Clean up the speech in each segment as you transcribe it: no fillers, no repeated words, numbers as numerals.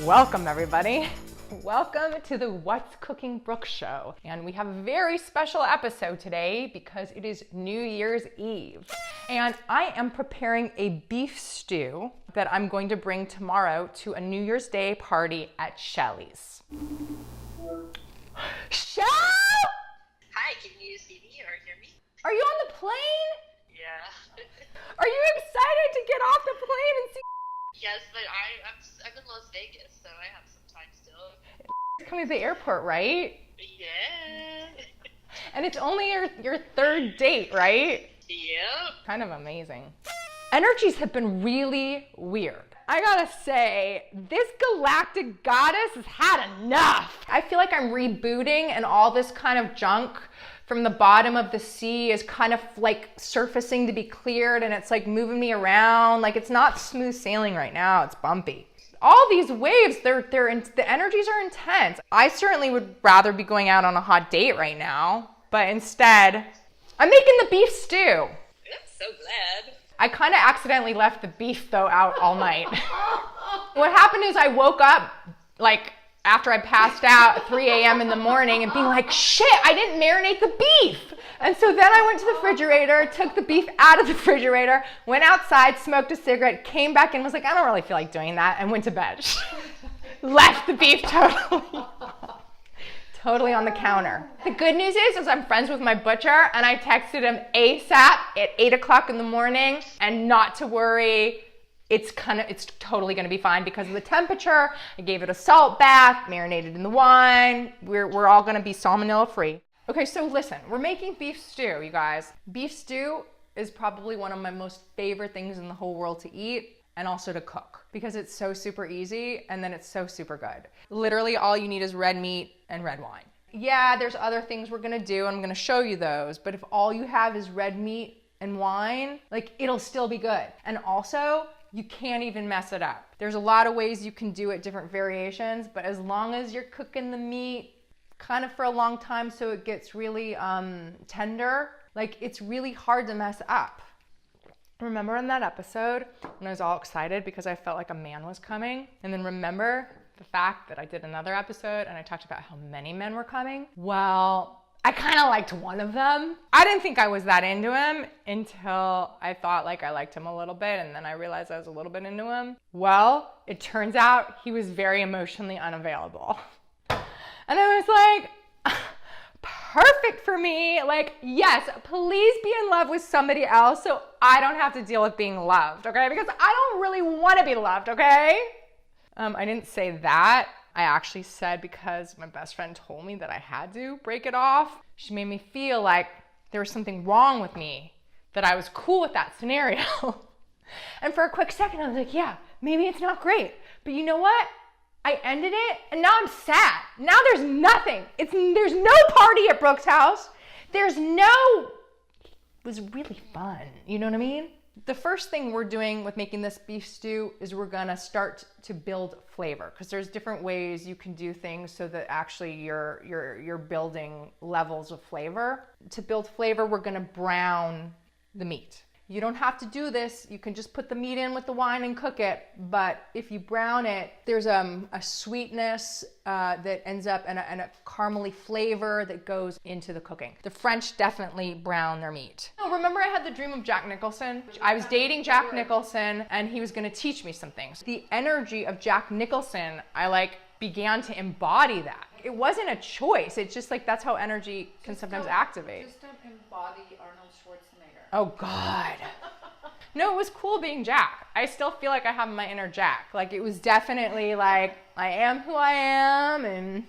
Welcome everybody. Welcome to the What's Cooking Brooke show. And we have a very special episode today because it is New Year's Eve. And I am preparing a beef stew that I'm going to bring tomorrow to a New Year's Day party at Shelly's. Shell! Hi, can you see me or hear me? Are you on the plane? Yeah. Are you excited to get off the plane and see? Yes, but I'm in Las Vegas, so I have some time still. Coming to the airport, right? Yeah. And it's only your third date, right? Yep. Kind of amazing. Energies have been really weird. I gotta say, this galactic goddess has had enough. I feel like I'm rebooting and all this kind of junk from the bottom of the sea is kind of like surfacing to be cleared, and it's like moving me around. Like it's not smooth sailing right now, it's bumpy. All these waves, the energies are intense. I certainly would rather be going out on a hot date right now, but instead, I'm making the beef stew. I'm so glad. I kind of accidentally left the beef though out all night. What happened is I woke up like after I passed out at 3 a.m. in the morning and being like, shit, I didn't marinate the beef. And so then I went to the refrigerator, took the beef out of the refrigerator, went outside, smoked a cigarette, came back and was like, I don't really feel like doing that, and went to bed. Left the beef totally on the counter. The good news is I'm friends with my butcher, and I texted him ASAP at 8 o'clock in the morning, and not to worry, it's totally gonna be fine because of the temperature. I gave it a salt bath, marinated in the wine. We're all gonna be salmonella free. Okay, so listen, we're making beef stew, you guys. Beef stew is probably one of my most favorite things in the whole world to eat and also to cook because it's so super easy and then it's so super good. Literally all you need is red meat and red wine. Yeah, there's other things we're gonna do. I'm gonna show you those, but if all you have is red meat and wine, like it'll still be good. And also, you can't even mess it up. There's a lot of ways you can do it, different variations, but as long as you're cooking the meat kind of for a long time so it gets really tender, like it's really hard to mess up. Remember in that episode when I was all excited because I felt like a man was coming? And then remember the fact that I did another episode and I talked about how many men were coming? Well, I kind of liked one of them. I didn't think I was that into him until I thought like I liked him a little bit, and then I realized I was a little bit into him. Well, it turns out he was very emotionally unavailable. And I was like, perfect for me. Like, yes, please be in love with somebody else so I don't have to deal with being loved, okay? Because I don't really want to be loved, okay? I didn't say that. I actually said because my best friend told me that I had to break it off. She made me feel like there was something wrong with me, that I was cool with that scenario. And for a quick second, I was like, yeah, maybe it's not great. But you know what? I ended it and now I'm sad. Now there's nothing. There's no party at Brooke's house. It was really fun. You know what I mean? The first thing we're doing with making this beef stew is we're gonna start to build flavor because there's different ways you can do things so that actually you're building levels of flavor. To build flavor, we're gonna brown the meat. You don't have to do this. You can just put the meat in with the wine and cook it. But if you brown it, there's a sweetness that ends up and a caramely flavor that goes into the cooking. The French definitely brown their meat. Oh, remember I had the dream of Jack Nicholson? I was dating Jack Nicholson and he was gonna teach me some things. The energy of Jack Nicholson, I began to embody that. It wasn't a choice. It's just like that's how energy can sometimes activate. Just don't embody Arnold Schwarzenegger. Oh God. No, it was cool being Jack. I still feel like I have my inner Jack. Like it was definitely like, I am who I am and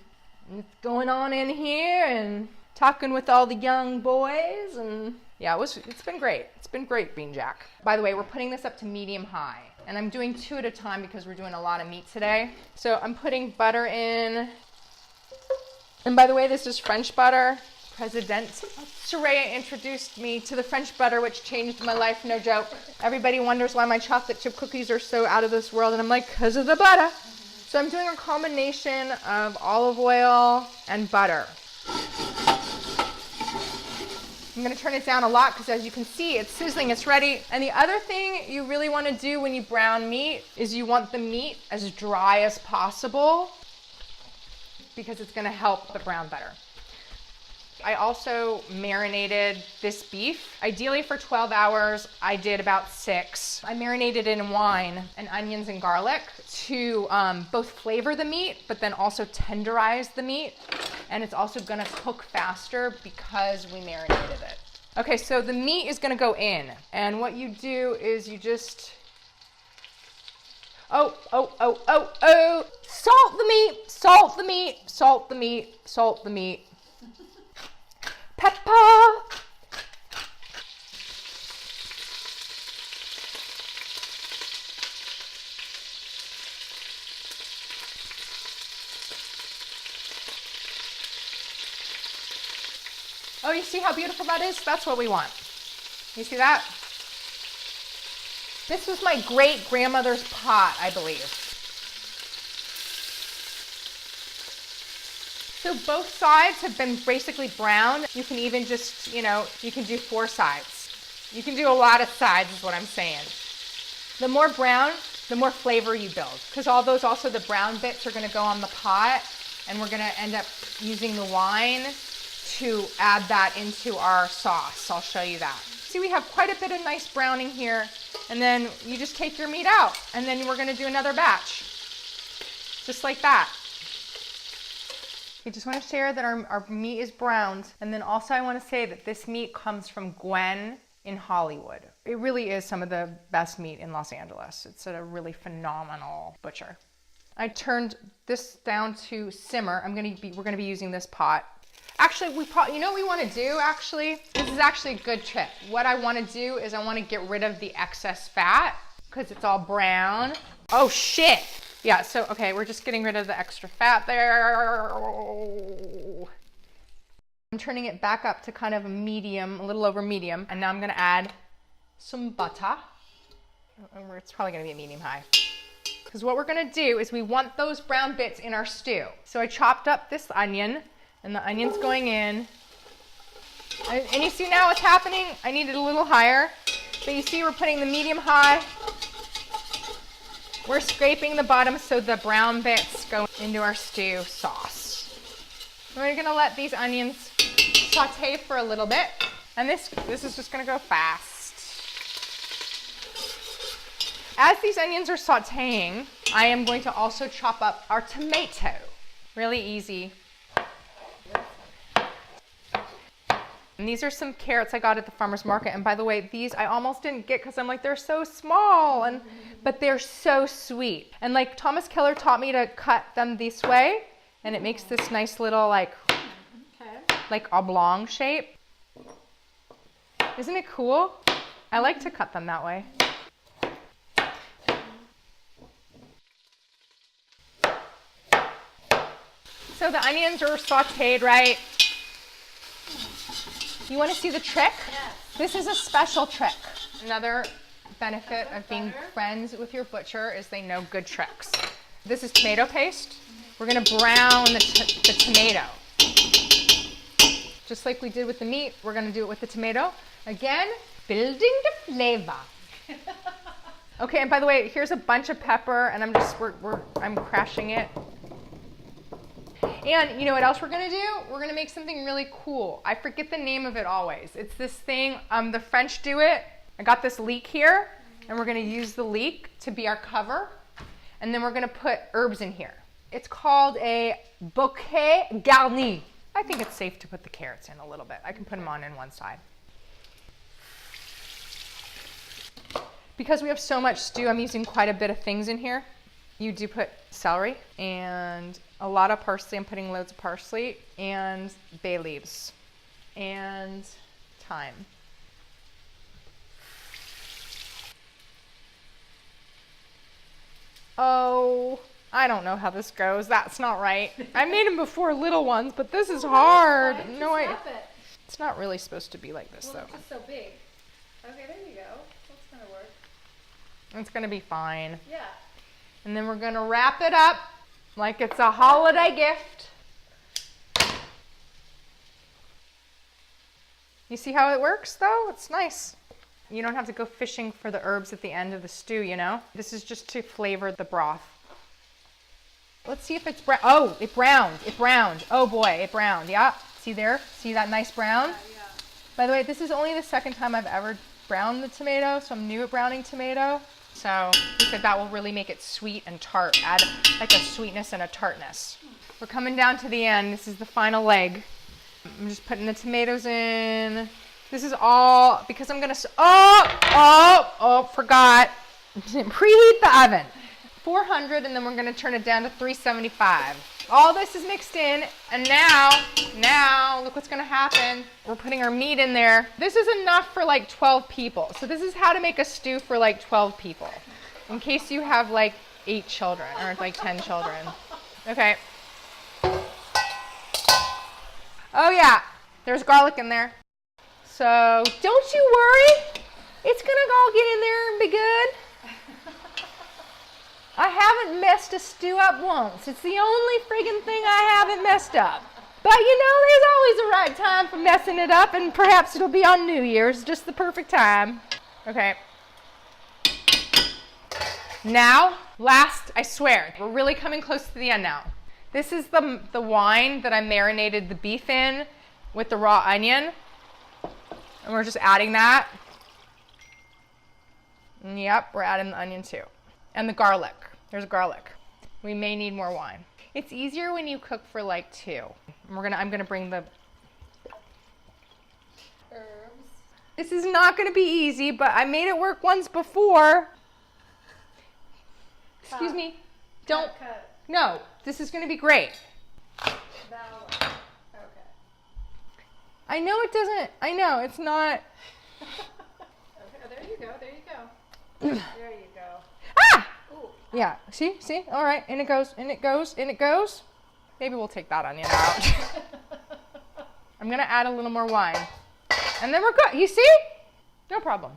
what's going on in here and talking with all the young boys and yeah, it's been great. It's been great being Jack. By the way, we're putting this up to medium high and I'm doing 2 at a time because we're doing a lot of meat today. So I'm putting butter in. And by the way, this is French butter. President Soraya introduced me to the French butter, which changed my life, no joke. Everybody wonders why my chocolate chip cookies are so out of this world, and I'm like, because of the butter. So I'm doing a combination of olive oil and butter. I'm gonna turn it down a lot because as you can see, it's sizzling, it's ready. And the other thing you really wanna do when you brown meat is you want the meat as dry as possible because it's gonna help the brown better. I also marinated this beef, ideally for 12 hours. I did about 6. I marinated it in wine and onions and garlic to both flavor the meat, but then also tenderize the meat. And it's also gonna cook faster because we marinated it. Okay, so the meat is gonna go in. And what you do is you just, salt the meat, salt the meat, salt the meat, salt the meat. Pepper. Oh, you see how beautiful that is? That's what we want. You see that? This was my great grandmother's pot, I believe. So both sides have been basically brown. You can even just, you can do 4 sides. You can do a lot of sides is what I'm saying. The more brown, the more flavor you build. Because all those, also the brown bits are gonna go on the pot and we're gonna end up using the wine to add that into our sauce. I'll show you that. See, we have quite a bit of nice browning here. And then you just take your meat out and then we're gonna do another batch. Just like that. I just want to share that our meat is browned. And then also I want to say that this meat comes from Gwen in Hollywood. It really is some of the best meat in Los Angeles. It's at a really phenomenal butcher. I turned this down to simmer. We're gonna be using this pot. Actually, you know what we want to do actually? This is actually a good trick. What I want to do is I want to get rid of the excess fat because it's all brown. Oh shit! Yeah, so, okay, we're just getting rid of the extra fat there. I'm turning it back up to kind of a medium, a little over medium. And now I'm gonna add some butter. It's probably gonna be a medium high. Because what we're gonna do is we want those brown bits in our stew. So I chopped up this onion and the onion's going in. And you see now what's happening? I need it a little higher. But you see we're putting the medium high. We're scraping the bottom so the brown bits go into our stew sauce. We're gonna let these onions saute for a little bit. And this is just gonna go fast. As these onions are sauteing, I am going to also chop up our tomato. Really easy. And these are some carrots I got at the farmer's market. And by the way, these I almost didn't get because I'm like, they're so small, but they're so sweet. And like Thomas Keller taught me to cut them this way, and it makes this nice little like oblong shape. Isn't it cool? I like to cut them that way. So the onions are sauteed, right? You want to see the trick? Yes. This is a special trick. Another benefit of being friends with your butcher is they know good tricks. This is tomato paste. We're going to brown the tomato. Just like we did with the meat, we're going to do it with the tomato. Again, building the flavor. Okay, and by the way, here's a bunch of pepper, and I'm crashing it. And you know what else we're gonna do? We're gonna make something really cool. I forget the name of it always. It's this thing, the French do it. I got this leek here, and we're gonna use the leek to be our cover. And then we're gonna put herbs in here. It's called a bouquet garni. I think it's safe to put the carrots in a little bit. I can put them on one side. Because we have so much stew, I'm using quite a bit of things in here. You do put celery and a lot of parsley. I'm putting loads of parsley and bay leaves and thyme. Oh, I don't know how this goes. That's not right. I made them before little ones, but this is hard. No, it's not really supposed to be like this though. It's just so big. Okay, there you go. That's gonna work. It's gonna be fine. Yeah. And then we're gonna wrap it up like it's a holiday gift. You see how it works though? It's nice. You don't have to go fishing for the herbs at the end of the stew, you know? This is just to flavor the broth. Let's see if it's brown. Oh, it browned. It browned. Oh boy, it browned. Yeah. See there? See that nice brown? Yeah. By the way, this is only the second time I've ever browned the tomato, so I'm new at browning tomato. So he said that will really make it sweet and tart, add like a sweetness and a tartness. We're coming down to the end. This is the final leg. I'm just putting the tomatoes in. This is all because I'm gonna, forgot. Preheat the oven. 400, and then we're gonna turn it down to 375. All this is mixed in, and now, look what's gonna happen. We're putting our meat in there. This is enough for like 12 people. So this is how to make a stew for like 12 people, in case you have like 8 children or like 10 children. Okay. Oh yeah, there's garlic in there. So don't you worry, it's gonna all get in there and be good. I haven't messed a stew up once. It's the only friggin' thing I haven't messed up. But you know, there's always a right time for messing it up, and perhaps it'll be on New Year's, just the perfect time. Okay. Now, last, I swear, we're really coming close to the end now. This is the wine that I marinated the beef in with the raw onion. And we're just adding that. And yep, we're adding the onion too. And the garlic. There's garlic. We may need more wine. It's easier when you cook for like 2. And I'm gonna bring the Herbs. This is not gonna be easy, but I made it work once before. Excuse me. Don't. Cut. No, this is gonna be great. That one. Okay. I know it doesn't. I know it's not. Okay. Oh, there you go. There you go. There you go. Ah! Ooh. Yeah. See? All right. In it goes. In it goes. In it goes. Maybe we'll take that onion out. I'm gonna add a little more wine, and then we're good. You see? No problem.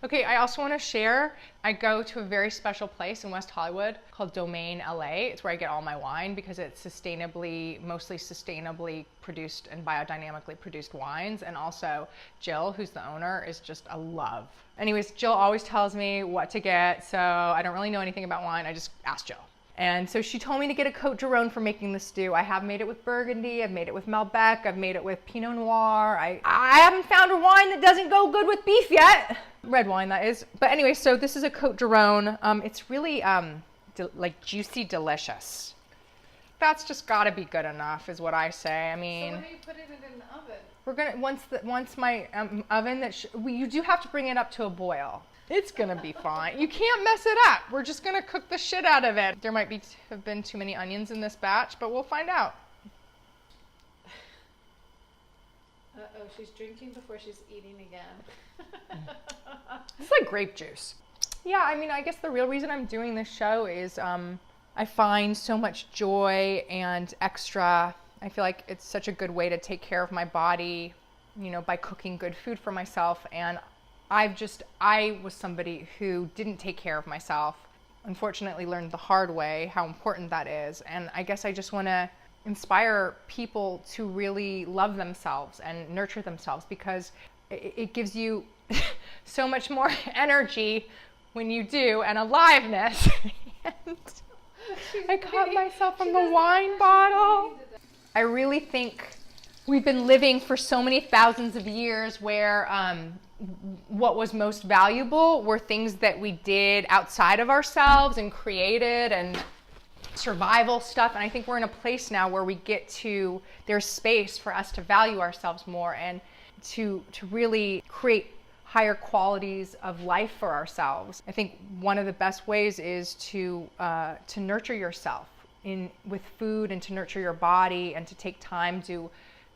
Okay, I also want to share, I go to a very special place in West Hollywood called Domaine LA. It's where I get all my wine because it's mostly sustainably produced and biodynamically produced wines. And also Jill, who's the owner, is just a love. Anyways, Jill always tells me what to get, so I don't really know anything about wine. I just ask Jill. And so she told me to get a Côte d'Aron for making the stew. I have made it with Burgundy, I've made it with Malbec, I've made it with Pinot Noir. I haven't found a wine that doesn't go good with beef yet. Red wine, that is. But anyway, so this is a Côte d'Aron. It's really like juicy, delicious. That's just gotta be good enough, is what I say. I mean, So what do you put it in the oven? we're gonna once my oven you do have to bring it up to a boil. It's gonna be fine. You can't mess it up. We're just gonna cook the shit out of it. There might have been too many onions in this batch, but we'll find out. Uh-oh, she's drinking before she's eating again. It's like grape juice. Yeah, I mean, I guess the real reason I'm doing this show is I find so much joy and extra. I feel like it's such a good way to take care of my body, you know, by cooking good food for myself. And I was somebody who didn't take care of myself. Unfortunately, learned the hard way how important that is. And I guess I just want to inspire people to really love themselves and nurture themselves, because it gives you so much more energy when you do, and aliveness. And I caught myself from the wine bottle. I really think we've been living for so many thousands of years where what was most valuable were things that we did outside of ourselves and created and survival stuff. And I think we're in a place now where there's space for us to value ourselves more and to really create higher qualities of life for ourselves. I think one of the best ways is to nurture yourself with food, and to nurture your body, and to take time to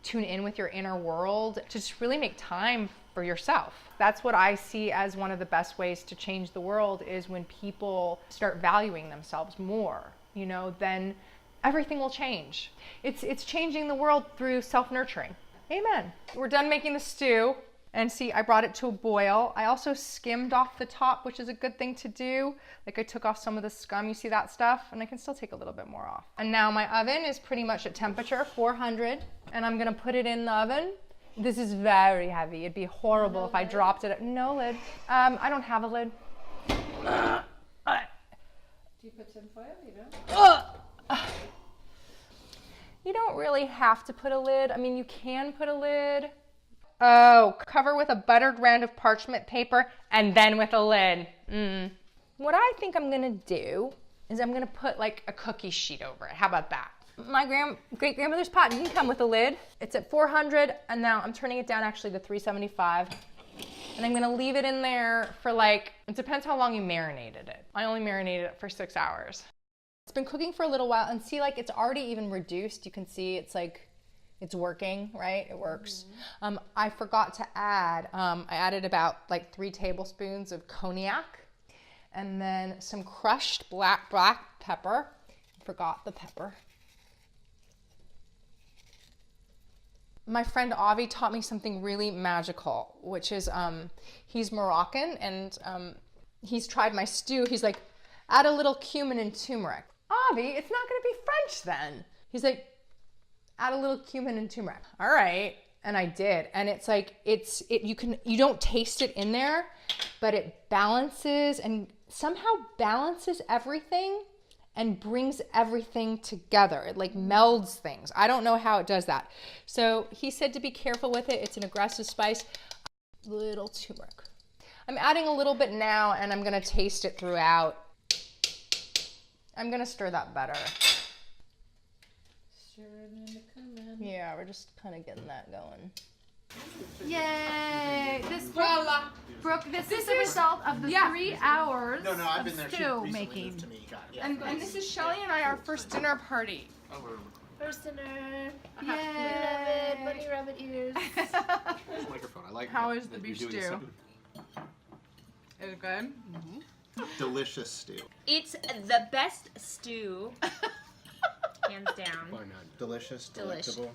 tune in with your inner world, to just really make time for yourself. That's what I see as one of the best ways to change the world, is when people start valuing themselves more, you know, then everything will change. It's changing the world through self-nurturing. Amen. We're done making the stew. And see, I brought it to a boil. I also skimmed off the top, which is a good thing to do. Like, I took off some of the scum, you see that stuff? And I can still take a little bit more off. And now my oven is pretty much at temperature, 400. And I'm gonna put it in the oven This is very heavy. It'd be horrible if I dropped it. No lid. I don't have a lid. Do you put tin foil? You know? You don't really have to put a lid. I mean, you can put a lid. Oh, cover with a buttered rand of parchment paper and then with a lid. What I think I'm gonna do is I'm gonna put like a cookie sheet over it. How about that? My great-grandmother's pot didn't come with a lid. It's at 400, and now I'm turning it down actually to 375. And I'm gonna leave it in there for like, it depends how long you marinated it. I only marinated it for 6 hours. It's been cooking for a little while, and see, like, it's already even reduced. You can see it's like, it's working, right? It works. I forgot to add, I added about like 3 tablespoons of cognac, and then some crushed black pepper. Forgot the pepper. My friend Avi taught me something really magical, which is, he's Moroccan, and he's tried my stew. He's like, add a little cumin and turmeric. Avi, it's not gonna be French then. He's like, add a little cumin and turmeric. All right, and I did, and it's like, you don't taste it in there, but it balances and somehow balances everything and brings everything together. It like melds things. I don't know how it does that. So he said to be careful with it. It's an aggressive spice. Little turmeric. I'm adding a little bit now, and I'm gonna taste it throughout. I'm gonna stir that better. Stir it in the cumin. Yeah, we're just kind of getting that going. Yay! Brooke, this is the result of the 3 hours No, I've been of there. She stew recently making. moved to me. And this is Shelly and I, our first dinner party. First dinner. Yay! Rabbit, bunny rabbit ears. Microphone. I like. How is the beef stew? Is it good? Delicious stew. It's the best stew, hands down. Delicious, delectable.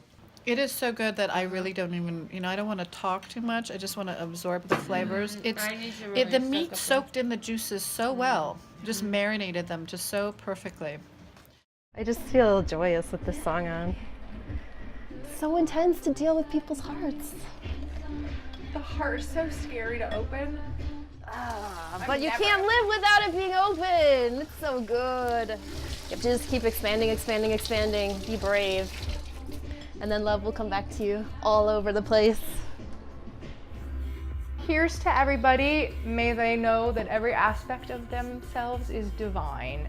It is so good that I really don't even, I don't want to talk too much. I just want to absorb the flavors. The meat soaked in the juices so well. Just marinated them just so perfectly. I just feel joyous with this song on. It's so intense to deal with people's hearts. The heart is so scary to open. But you can't live without it being open. It's so good. You have to just keep expanding, expanding, expanding. Be brave. And then love will come back to you all over the place. Here's to everybody. May they know that every aspect of themselves is divine,